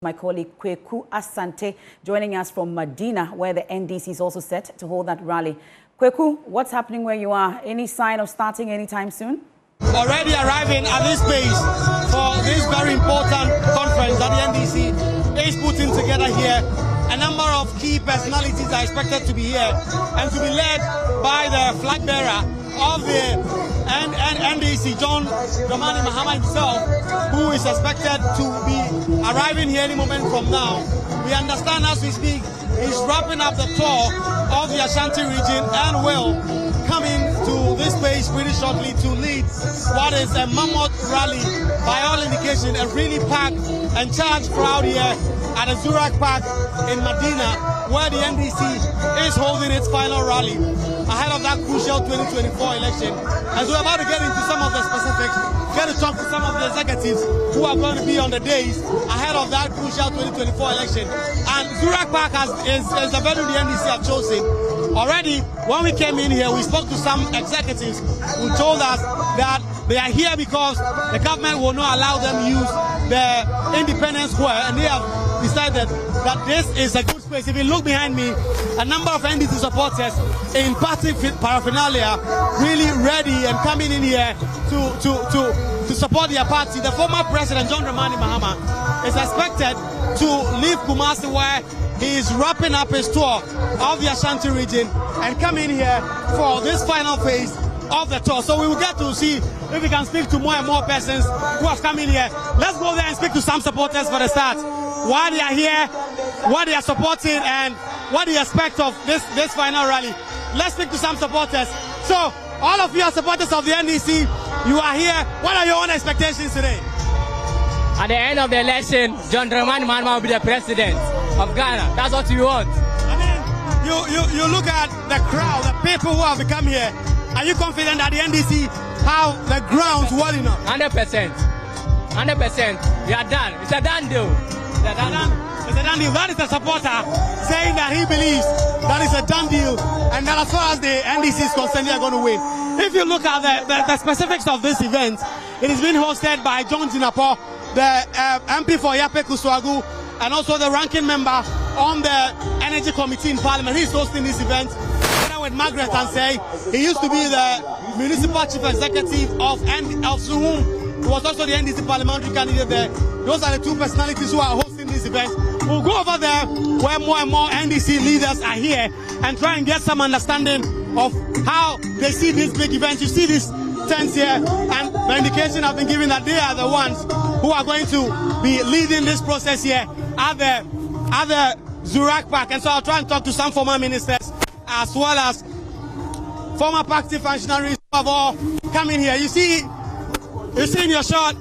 My colleague Kweku Asante joining us from Medina, where the NDC is also set to hold that rally. Kweku, what's happening where you are? Any sign of starting anytime soon? Already arriving at this place for this very important conference that the NDC is putting together here. A number of key personalities are expected to be here and to be led by the flag bearer of the NDC, John Dramani Mahama himself, who is expected to be arriving here any moment from now. We understand as we speak, he's wrapping up the tour of the Ashanti region and will come into this place pretty shortly to lead what is a mammoth rally, by all indication, a really packed and charged crowd here at the Zurak Park in Medina, where the NDC is holding its final rally ahead of that crucial 2024 election. As we're about to get into some of the specifics, get to talk to some of the executives who are going to be on the days ahead of that crucial 2024 election. And Zurak Park is the venue the NDC have chosen. Already, when we came in here, we spoke to some executives who told us that they are here because the government will not allow them use the Independence Square, and they have decided that this is a good space. If you look behind me, a number of NDC supporters in party paraphernalia really ready and coming in here to support their party. The former president, John Dramani Mahama, is expected to leave Kumasi, where he is wrapping up his tour of the Ashanti region, and come in here for this final phase of the tour. So we will get to see if we can speak to more and more persons who have come in here. Let's go there and speak to some supporters for the start. Why they are here, what they are supporting, and what they expect of this final rally. Let's speak to some supporters. So, all of you are supporters of the NDC. You are here. What are your own expectations today? At the end of the election, John Dramani Mahama will be the president of Ghana. That's what we want. I mean, you look at the crowd, the people who have come here. Are you confident that the NDC have the grounds well enough? 100%. 100%. We are done. It's a done deal. It's a done deal. That is a supporter saying that he believes that is a done deal, and that as far as the NDC is concerned, they are going to win. If you look at the specifics of this event, it is being hosted by John Zinapo, the MP for Yape Kuswagu, and also the ranking member on the Energy Committee in Parliament. He's hosting this event together with Margaret Ansei. He used to be the municipal chief executive of Suhum. He was also the NDC parliamentary candidate there. Those are the two personalities who are hosting this event. We'll go over there where more and more NDC leaders are here and try and get some understanding of how they see this big event. You see these tents here, and the indication have been given that they are the ones who are going to be leading this process here at the Zurak Park. And so I'll try and talk to some former ministers as well as former party functionaries who have all come in here. You see in your shot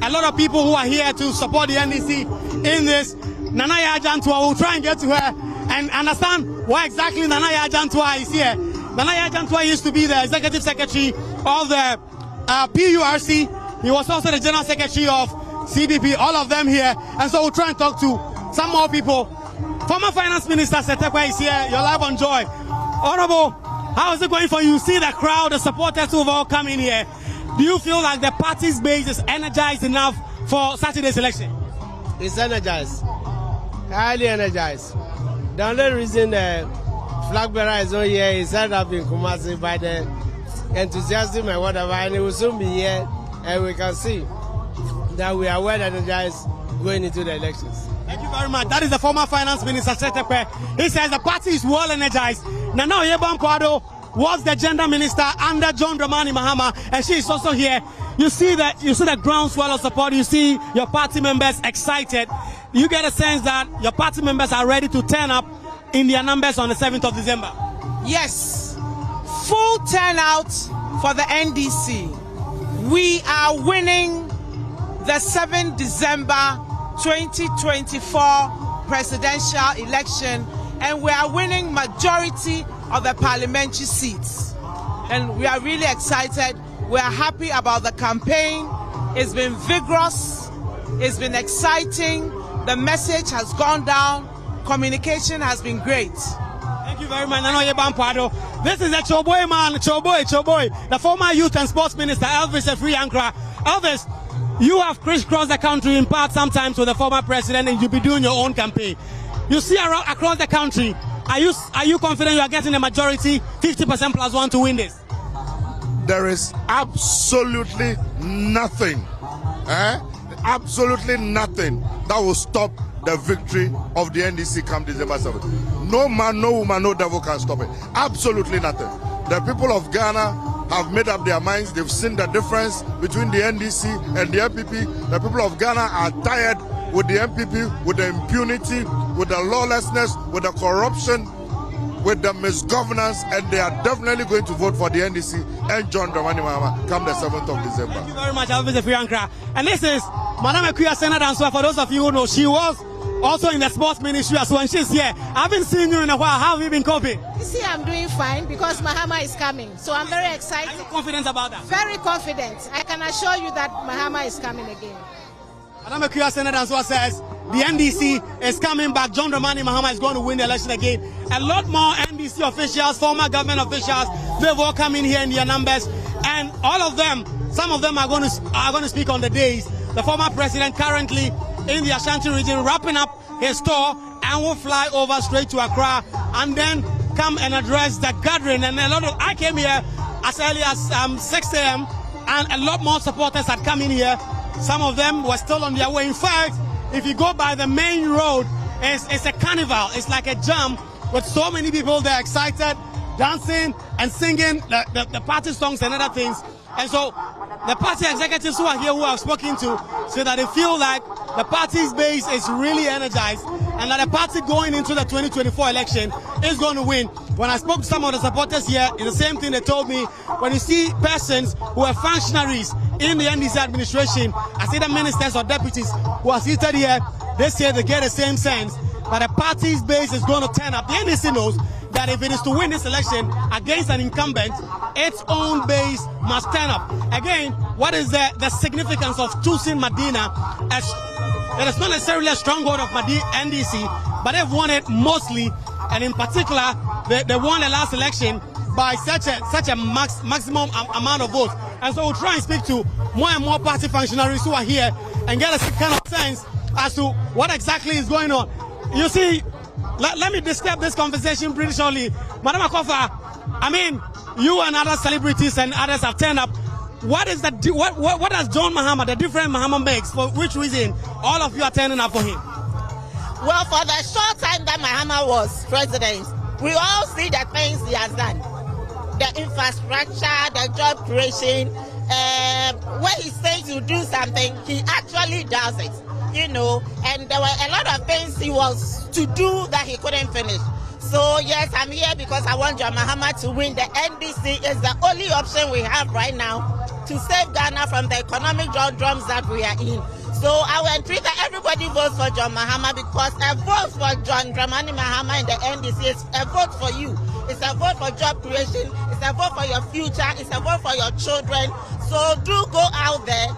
a lot of people who are here to support the NDC in this. Nanaya Ajantwa, we'll try and get to her and understand why exactly Nanaya Ajantwa is here. Nanaya Ajantwa used to be the executive secretary of the PURC. He was also the general secretary of CBP, all of them here. And so we'll try and talk to some more people. Former Finance Minister Setekwa is here. You're live on Joy. Honorable, how is it going for you? See the crowd, the supporters who have all come in here. Do you feel like the party's base is energized enough for Saturday's election? It's energized, highly energized. The only reason the flag bearer is not here is that I've been Kumasi by the enthusiasm and whatever, and it will soon be here, and we can see that we are well energized going into the elections. Thank you very much. That is the former Finance Minister Setekwe. He says the party is well energized. Nana Oyebon Kwado was the gender minister under John Dramani Mahama, and she is also here. You see the groundswell of support. You see your party members excited. You get a sense that your party members are ready to turn up in their numbers on the 7th of December. Yes, full turnout for the NDC. We are winning the 7th December 2024 presidential election, and we are winning majority of the parliamentary seats, and we are really excited. We are happy about the campaign. It's been vigorous, it's been exciting, the message has gone down, communication has been great. Thank you very much, Nanoye Bampado. This is a Choboy man, Choboy, the former youth and sports minister, Elvis Afriyie Ankrah. Elvis, you have crisscrossed the country in part sometimes with the former president, and you'll be doing your own campaign. You see across the country, are you confident you are getting a majority, 50% plus one to win this? There is absolutely nothing, absolutely nothing that will stop the victory of the NDC come December 7th. No man, no woman, no devil can stop it. Absolutely nothing. The people of Ghana have made up their minds. They've seen the difference between the NDC and the MPP. The people of Ghana are tired with the MPP, with the impunity, with the lawlessness, with the corruption, with the misgovernance, and they are definitely going to vote for the NDC and John Dramani Mahama come the 7th of December. Thank you very much, Elvis Afriyie Ankrah. And this is Madam Akuya Senator. For those of you who know, she was also in the sports ministry as well, and she's here. I haven't seen you in a while. How have you been coping? You see, I'm doing fine because Mahama is coming. So I'm very excited. Are you confident about that? Very confident. I can assure you that Mahama is coming again. Madam Akuya Senator says the NDC is coming back. John Dramani Mahama is going to win the election again. A lot more NDC officials, former government officials, they've all come in here in their numbers, and all of them, some of them are going to speak on the days. The former president currently in the Ashanti region wrapping up his tour and will fly over straight to Accra and then come and address the gathering. And I came here as early as 6 a.m. and a lot more supporters had come in here. Some of them were still on their way. In fact, if you go by the main road, it's a carnival. It's like a jam with so many people there excited, dancing and singing the party songs and other things. And so the party executives who are here, who I've spoken to, say that they feel like the party's base is really energized and that the party going into the 2024 election is going to win. When I spoke to some of the supporters here, it's the same thing they told me. When you see persons who are functionaries in the NDC administration, as either ministers or deputies who are seated here, they say they get the same sense that the party's base is going to turn up. The NDC knows that if it is to win this election against an incumbent, its own base must turn up. Again, what is the significance of choosing Medina as it is not necessarily a stronghold of NDC, but they've won it mostly, and in particular, they won the last election by such a maximum amount of votes. And so we'll try and speak to more and more party functionaries who are here and get a kind of sense as to what exactly is going on. You see, let me describe this conversation pretty shortly. Madam Akofa, I mean, you and other celebrities and others have turned up. What does John Mahama, the different Mahama makes, for which reason all of you are turning up for him? Well, for the short time that Mahama was president, we all see the things he has done. The infrastructure, the job creation, when he says he'll do something, he actually does it. You know, and there were a lot of things he was to do that he couldn't finish. So yes, I'm here because I want John Mahama to win. The NDC is the only option we have right now to save Ghana from the economic doldrums that we are in. So I will entreat that everybody votes for John Mahama, because a vote for John Dramani Mahama in the NDC is a vote for you. It's a vote for job creation. It's a vote for your future. It's a vote for your children. So do go out there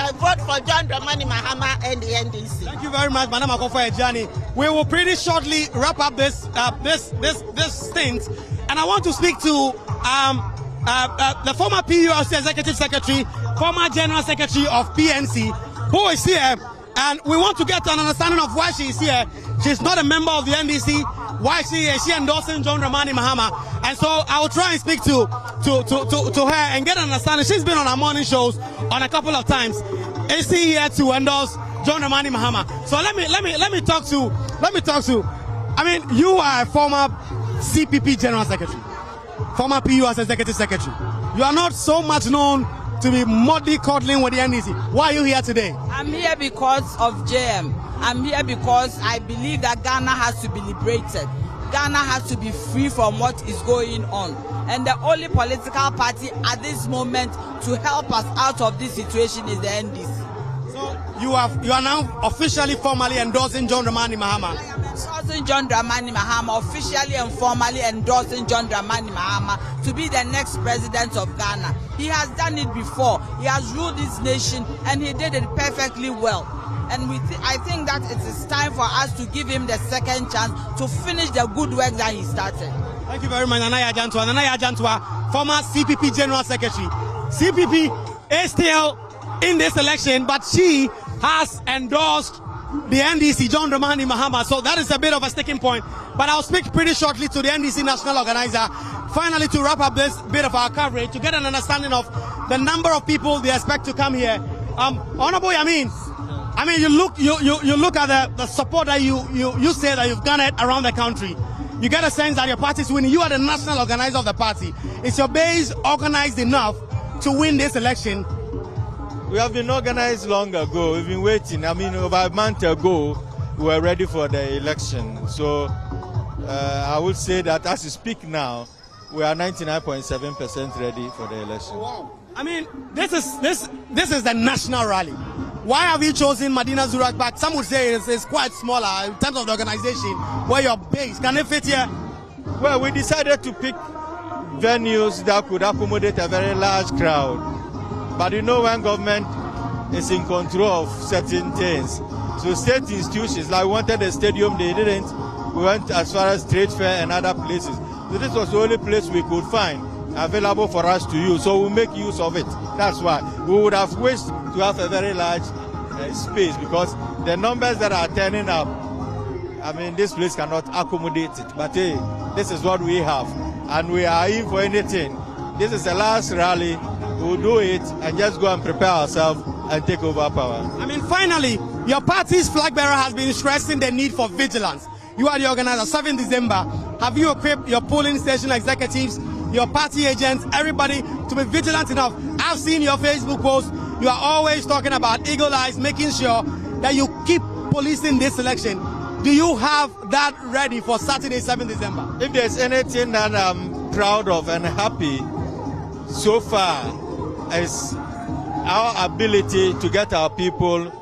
and vote for John Dramani Mahama and the NDC. Thank you very much, Madam Akofa Ejani. We will pretty shortly wrap up this stint, and I want to speak to the former PULC Executive Secretary, former General Secretary of PNC, who is here, and we want to get an understanding of why she is here. She's not a member of the NDC. Why she endorsing John Dramani Mahama? And so I will try and speak to her and get an understanding. She's been on our morning shows on a couple of times. Is she here to endorse John Dramani Mahama? So let me talk to. I mean, you are a former CPP General Secretary, former PUS Executive Secretary. You are not so much known to be mollycoddling with the NDC. Why are you here today? I'm here because of JM. I'm here because I believe that Ghana has to be liberated. Ghana has to be free from what is going on. And the only political party at this moment to help us out of this situation is the NDC. So you are now officially, formally endorsing John Dramani Mahama. I am endorsing John Dramani Mahama, officially and formally endorsing John Dramani Mahama to be the next president of Ghana. He has done it before. He has ruled this nation and he did it perfectly well. And I think that it is time for us to give him the second chance to finish the good work that he started. Thank you very much, Nanaya Ajantwa. Nanaya Ajantwa, former CPP General Secretary. CPP is still in this election, but she has endorsed the NDC, John Dramani Mahama. So that is a bit of a sticking point. But I'll speak pretty shortly to the NDC national organizer, finally to wrap up this bit of our coverage, to get an understanding of the number of people they expect to come here. Honorable Yamin, I mean, you look at the support that you say that you've garnered around the country. You get a sense that your party is winning. You are the national organizer of the party. Is your base organized enough to win this election? We have been organized long ago. We've been waiting. I mean, over a month ago, we were ready for the election. So I would say that as we speak now, we are 99.7% ready for the election. Wow. I mean, this is the national rally. Why have you chosen Medina Zurak Park? Some would say it's quite smaller in terms of the organization. Where you're based, can it fit here? Well, we decided to pick venues that could accommodate a very large crowd. But you know, when government is in control of certain things, so state institutions, like we wanted a stadium, they didn't. We went as far as trade fair and other places. So this was the only place we could find available for us to use. So we make use of it. That's why we would have wished to have a very large space, because the numbers that are turning up, I mean, this place cannot accommodate it. But hey, this is what we have, and we are in for anything. This is the last rally. We'll do it and just go and prepare ourselves and take over power. I mean, finally, your party's flag bearer has been stressing the need for vigilance. You are the organizer. 7 December, have you equipped your polling station executives, your party agents, everybody to be vigilant enough? I've seen your Facebook posts. You are always talking about eagle eyes, making sure that you keep policing this election. Do you have that ready for Saturday, 7 December? If there's anything that I'm proud of and happy so far, is our ability to get our people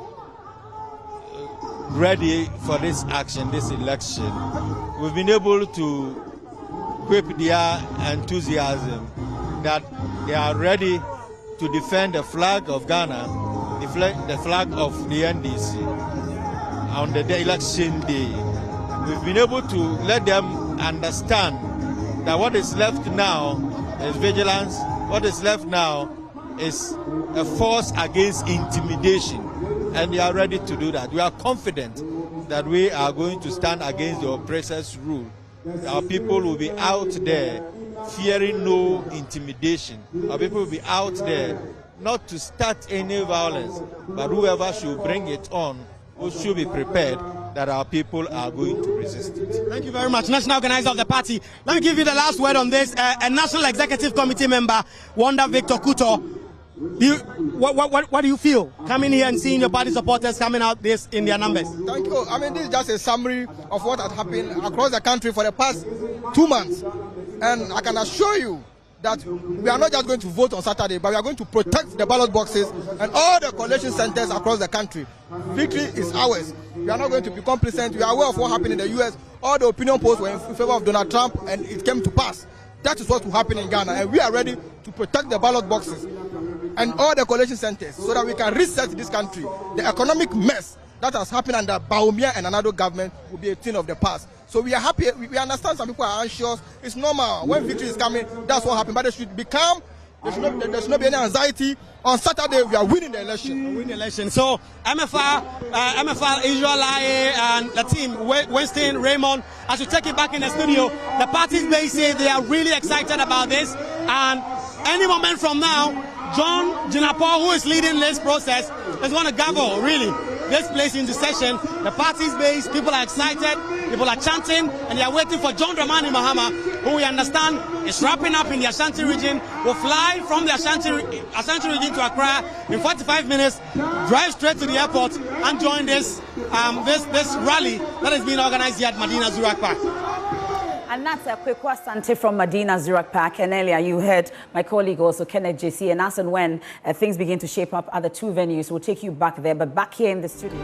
ready for this action, this election. We've been able to equip their enthusiasm that they are ready to defend the flag of Ghana, the flag of the NDC on the election day. We've been able to let them understand that what is left now is vigilance. What is left now is a force against intimidation, and they are ready to do that. We are confident that we are going to stand against the oppressor's rule. Our people will be out there fearing no intimidation. Our people will be out there not to start any violence, but whoever should bring it on, we should be prepared that our people are going to resist it. Thank you very much, National Organizer of the party. Let me give you the last word on this. A National Executive Committee member, Wanda Victor Kuto. What do you feel coming here and seeing your party supporters coming out this in their numbers? Thank you. I mean, this is just a summary of what has happened across the country for the past 2 months. And I can assure you that we are not just going to vote on Saturday, but we are going to protect the ballot boxes and all the collation centers across the country. Victory is ours. We are not going to be complacent. We are aware of what happened in the US. All the opinion polls were in favor of Donald Trump, and it came to pass. That is what will happen in Ghana, and we are ready to protect the ballot boxes and all the collation centers so that we can reset this country. The economic mess that has happened under Baumia and another government will be a thing of the past. So we are happy. We understand some people are anxious. It's normal. When victory is coming, that's what happens. But they should be calm. There should not be any anxiety. On Saturday, we are winning the election. So MFR, Israel Laye, and the team, Winston, Raymond, as you take it back in the studio, the parties base say they are really excited about this. And any moment from now, John Jinapor, who is leading this process, is going to gavel, really, this place into session. The party's base, people are excited, people are chanting, and they are waiting for John Dramani Mahama, who we understand is wrapping up in the Ashanti region, will fly from the Ashanti region to Accra in 45 minutes, drive straight to the airport, and join this rally that is being organized here at Medina Zurak Park. And that's a quick Asante from Medina Zurak Park. And earlier you heard my colleague also, Kenneth JC, and as and when things begin to shape up at the two venues, we'll take you back there, but back here in the studio.